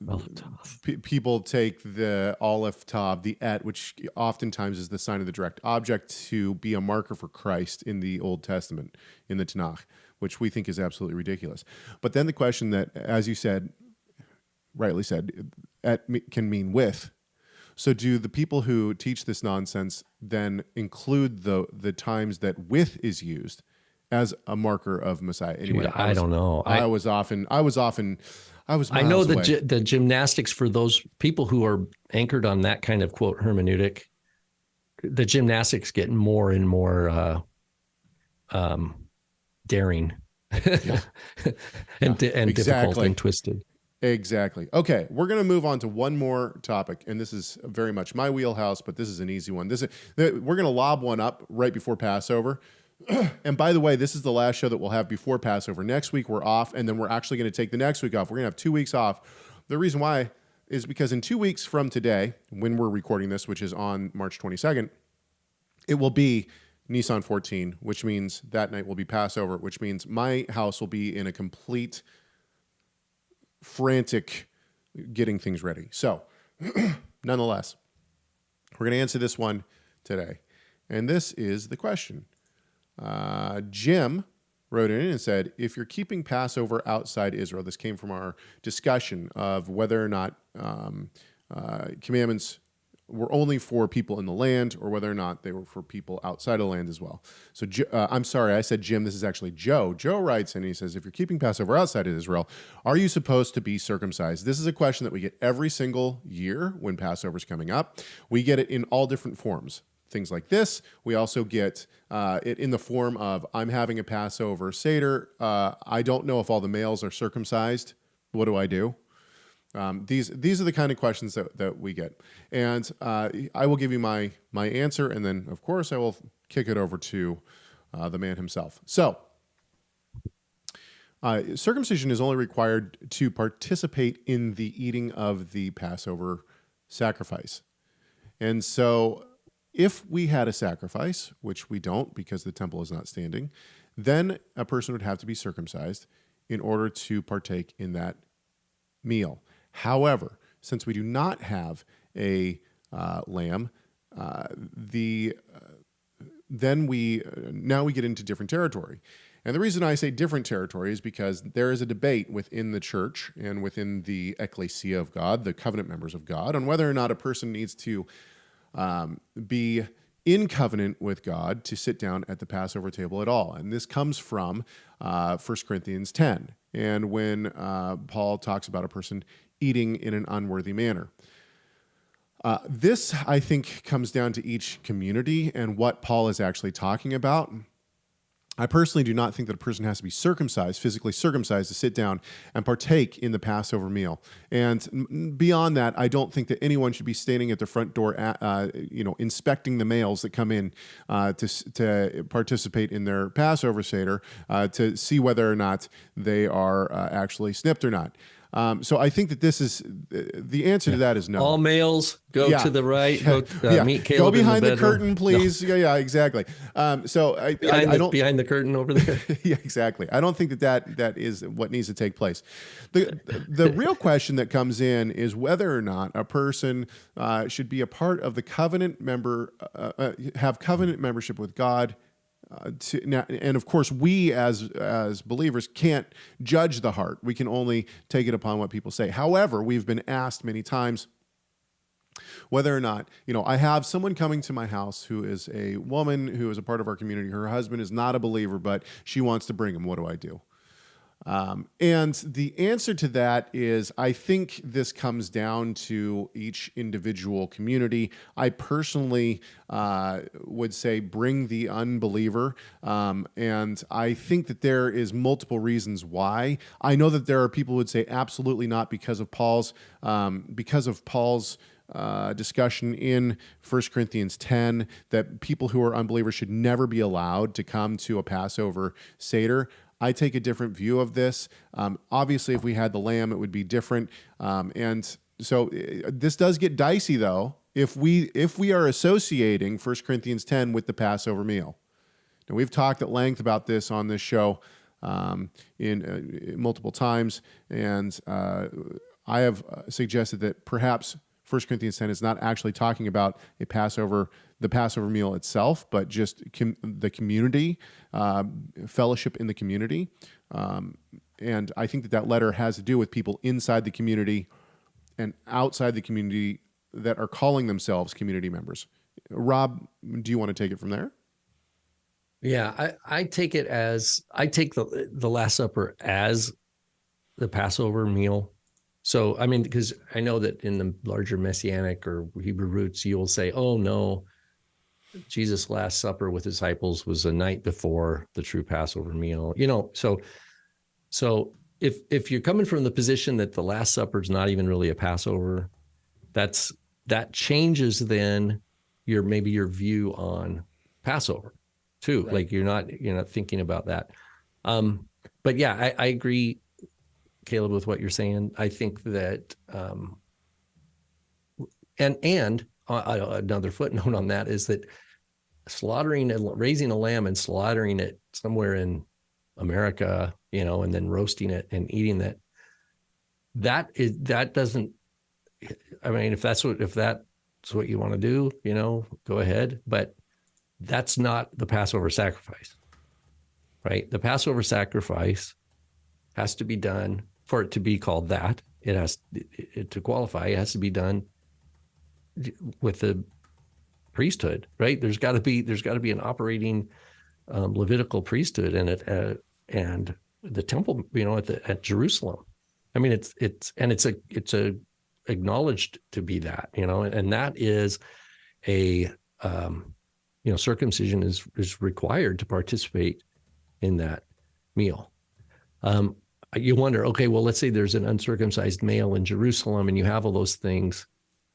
people take the Aleph Tav, the et, which oftentimes is the sign of the direct object, to be a marker for Christ in the Old Testament, in the Tanakh, which we think is absolutely ridiculous. But then the question that, as you said, rightly said, et can mean with. So do the people who teach this nonsense then include the times that with is used as a marker of Messiah? Anyway, Dude, I don't know. I was miles I know away. the gymnastics for those people who are anchored on that kind of quote hermeneutic, the gymnastics get more and more daring and difficult and twisted. Exactly. Okay, we're going to move on to one more topic, and this is very much my wheelhouse, but this is an easy one. We're going to lob one up right before Passover. And by the way, this is the last show that we'll have before Passover. Next week we're off, and then we're actually going to take the next week off. We're going to have 2 weeks off. The reason why is because in 2 weeks from today, when we're recording this, which is on March 22nd, it will be Nisan 14, which means that night will be Passover, which means my house will be in a complete frantic getting things ready. So, nonetheless, we're going to answer this one today. And this is the question. Jim wrote in and said, if you're keeping Passover outside Israel, this came from our discussion of whether or not commandments were only for people in the land or whether or not they were for people outside of the land as well. So I'm sorry, I said Jim, this is actually Joe. Joe writes in, he says, if you're keeping Passover outside of Israel, are you supposed to be circumcised? This is a question that we get every single year when Passover's coming up. We get it in all different forms. Things like this. We also get it in the form of, I'm having a Passover Seder. I don't know if all the males are circumcised. What do I do? These are the kind of questions that we get. And I will give you my answer, and then, of course, I will kick it over to the man himself. So, circumcision is only required to participate in the eating of the Passover sacrifice. And so, if we had a sacrifice, which we don't because the temple is not standing, then a person would have to be circumcised in order to partake in that meal. However, since we do not have a lamb, then we get into different territory. And the reason I say different territory is because there is a debate within the church and within the ecclesia of God, the covenant members of God, on whether or not a person needs to be in covenant with God to sit down at the Passover table at all. And this comes from 1 Corinthians 10. And when Paul talks about a person eating in an unworthy manner. This, I think, comes down to each community and what Paul is actually talking about. I personally do not think that a person has to be circumcised, physically circumcised, to sit down and partake in the Passover meal. And beyond that, I don't think that anyone should be standing at the front door, inspecting the males that come in to participate in their Passover Seder to see whether or not they are actually snipped or not. So I think that this is the answer to that is no. All males go to the right. Meet Caleb. Go behind in the curtain, please. No. Yeah, exactly. So I don't behind the curtain over there. Yeah, exactly. I don't think that is what needs to take place. The real question that comes in is whether or not a person should be a part of the covenant member, have covenant membership with God. And of course, we as believers can't judge the heart. We can only take it upon what people say. However, we've been asked many times whether or not, I have someone coming to my house who is a woman who is a part of our community. Her husband is not a believer, but she wants to bring him. What do I do? And the answer to that is, I think this comes down to each individual community. I personally would say bring the unbeliever, and I think that there is multiple reasons why. I know that there are people who would say absolutely not because of Paul's discussion in 1 Corinthians 10 that people who are unbelievers should never be allowed to come to a Passover Seder. I take a different view of this. Obviously, if we had the lamb, it would be different. And so this does get dicey, though, if we are associating 1 Corinthians 10 with the Passover meal. Now, we've talked at length about this on this show in multiple times, and I have suggested that perhaps 1 Corinthians 10 is not actually talking about the Passover meal itself, but just the community, fellowship in the community. And I think that letter has to do with people inside the community and outside the community that are calling themselves community members. Rob, do you want to take it from there? Yeah, I take the Last Supper as the Passover meal. So, I mean, because I know that in the larger Messianic or Hebrew roots, you'll say, oh, no, Jesus' Last Supper with his disciples was the night before the true Passover meal. So if you're coming from the position that the Last Supper is not even really a Passover, that changes then maybe your view on Passover too. Right. Like you're not thinking about that. But yeah, I agree, Caleb, with what you're saying. I think that, and another footnote on that is that slaughtering and raising a lamb and slaughtering it somewhere in America, and then roasting it and eating it, that doesn't, I mean, if that's what you want to do, go ahead, but that's not the Passover sacrifice, right? The Passover sacrifice has to be done for it to be called that. It has to qualify. It has to be done with the priesthood, right? There's got to be an operating Levitical priesthood in it, and the temple, at Jerusalem. I mean, it's acknowledged to be that, and that is a circumcision is required to participate in that meal. You wonder, okay, well, let's say there's an uncircumcised male in Jerusalem and you have all those things.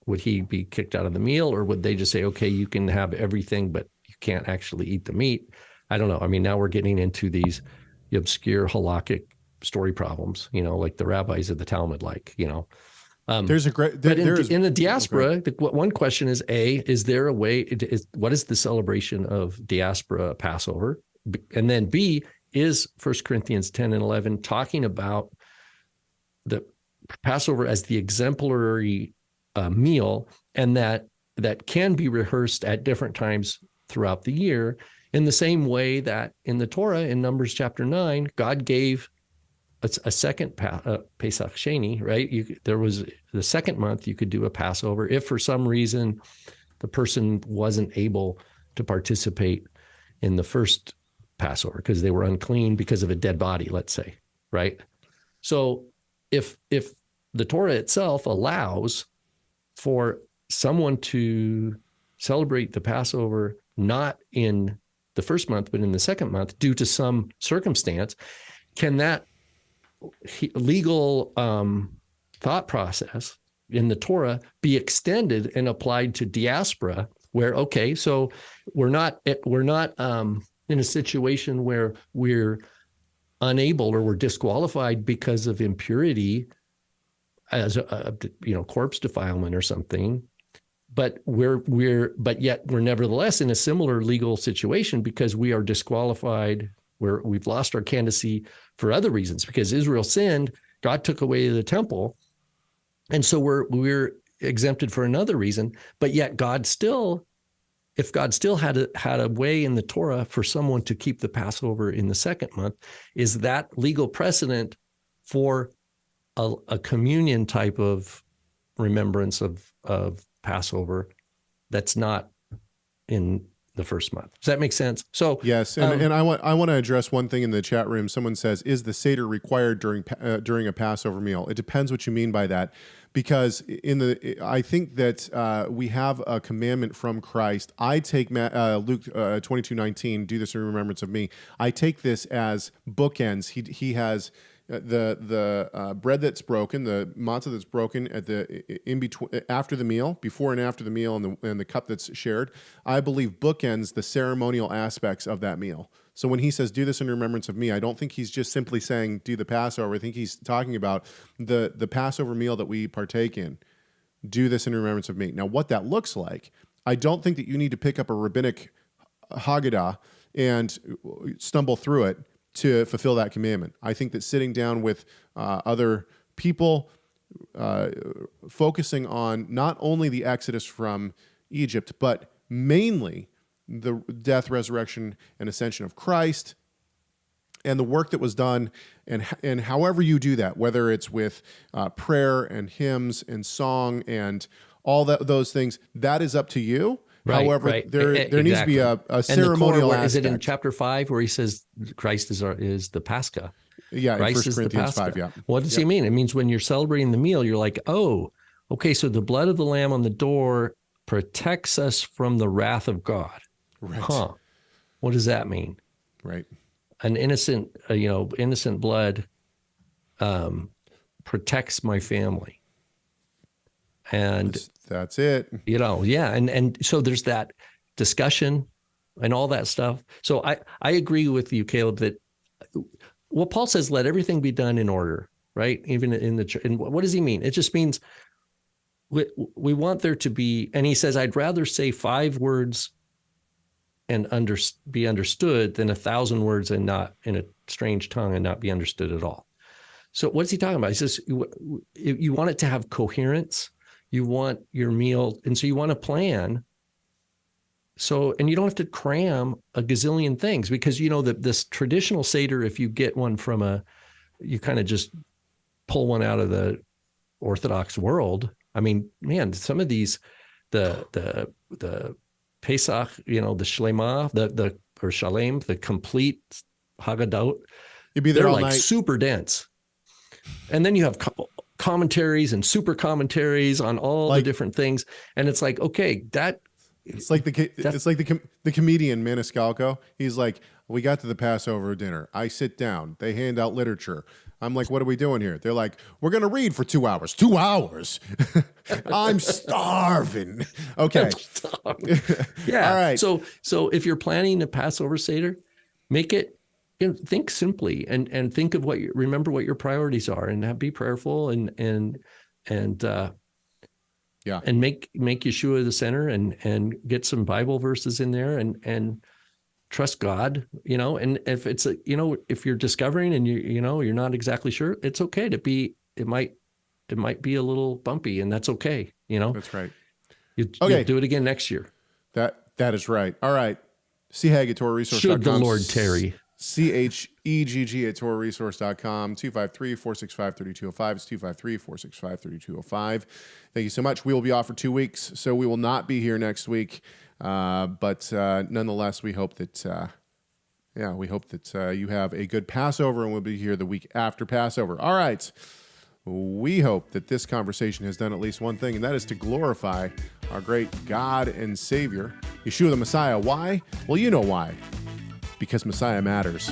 Would he be kicked out of the meal, or would they just say, okay, you can have everything, but you can't actually eat the meat? I don't know. I mean, now we're getting into these obscure halakhic story problems, like the rabbis of the Talmud, there's a great, but in the diaspora, okay. One question is, is there a way, what is the celebration of diaspora Passover? And then B, is 1 Corinthians 10 and 11 talking about the Passover as the exemplary meal, and that can be rehearsed at different times throughout the year, in the same way that in the Torah, in Numbers chapter 9, God gave a second Pesach Sheni, right? There was the second month you could do a Passover if for some reason the person wasn't able to participate in the first Passover because they were unclean because of a dead body, let's say, right? So if the Torah itself allows for someone to celebrate the Passover not in the first month but in the second month due to some circumstance, can that legal thought process in the Torah be extended and applied to diaspora, where, okay, so we're not in a situation where we're unable or we're disqualified because of impurity as a corpse defilement or something, but yet we're nevertheless in a similar legal situation because we are disqualified, where we've lost our candidacy for other reasons, because Israel sinned, God took away the temple, and so we're exempted for another reason. But yet if God still had a way in the Torah for someone to keep the Passover in the second month, is that legal precedent for a communion type of remembrance of Passover that's not in the first month? Does that make sense? So yes, and I want to address one thing in the chat room. Someone says, "Is the Seder required during a Passover meal?" It depends what you mean by that, because I think that we have a commandment from Christ. I take Luke 22:19, "Do this in remembrance of me." I take this as bookends. He has the bread that's broken, the matzah that's broken at in between, after the meal, before and after the meal, and the cup that's shared. I believe bookends the ceremonial aspects of that meal. So when he says, do this in remembrance of me, I don't think he's just simply saying, do the Passover. I think he's talking about the Passover meal that we partake in. Do this in remembrance of me. Now, what that looks like, I don't think that you need to pick up a rabbinic Haggadah and stumble through it to fulfill that commandment. I think that sitting down with other people, focusing on not only the exodus from Egypt, but mainly the death, resurrection, and ascension of Christ, and the work that was done, and however you do that, whether it's with prayer and hymns and song and all those things, that is up to you. Right, However, right. there needs to be a ceremonial aspect. Is it in chapter 5 where he says Christ is the Pascha? Yeah, Christ in 1 is Corinthians the Pascha. 5, yeah. What does he mean? It means when you're celebrating the meal, you're like, oh, okay, so the blood of the Lamb on the door protects us from the wrath of God. Right. Huh. What does that mean? Right. An innocent blood protects my family. And that's it. Yeah. And so there's that discussion and all that stuff. So I agree with you, Caleb, that well, Paul says, let everything be done in order, right? Even in the church. And what does he mean? It just means we want there to be, and he says, I'd rather say 5 words and be understood than 1,000 words and not in a strange tongue and not be understood at all. So what's he talking about? He says, you want it to have coherence. You want your meal. And so you want to plan. So, and you don't have to cram a gazillion things because, this traditional Seder, if you get one from you kind of just pull one out of the Orthodox world. I mean, man, some of these, the Pesach, the Shlema, or Shalem, the complete Haggadot, you'd be there all like night. Super dense. And then you have commentaries and super commentaries on all the different things. And it's like, okay, it's like the comedian Maniscalco. He's like, we got to the Passover dinner. I sit down. They hand out literature. I'm like, what are we doing here? They're like, we're going to read for 2 hours. 2 hours? I'm starving. Okay. Yeah. All right. So if you're planning a Passover Seder, make it, think simply and think of remember what your priorities are and be prayerful and make Yeshua the center and get some Bible verses in there and trust God, and if it's if you're discovering and you're not exactly sure, it's okay to be, it might be a little bumpy and that's okay. That's right. You'll do it again next year. That is right. All right. CHEG@TorahResource.com. Should the Lord tarry. CHEGG@TorahResource.com, 253-465-3205. It's 253-465-3205. Thank you so much. We will be off for 2 weeks, so we will not be here next week. But nonetheless, we hope that you have a good Passover, and we'll be here the week after Passover. All right. We hope that this conversation has done at least one thing, and that is to glorify our great God and Savior, Yeshua the Messiah. Why? Well, you know why. Because Messiah matters.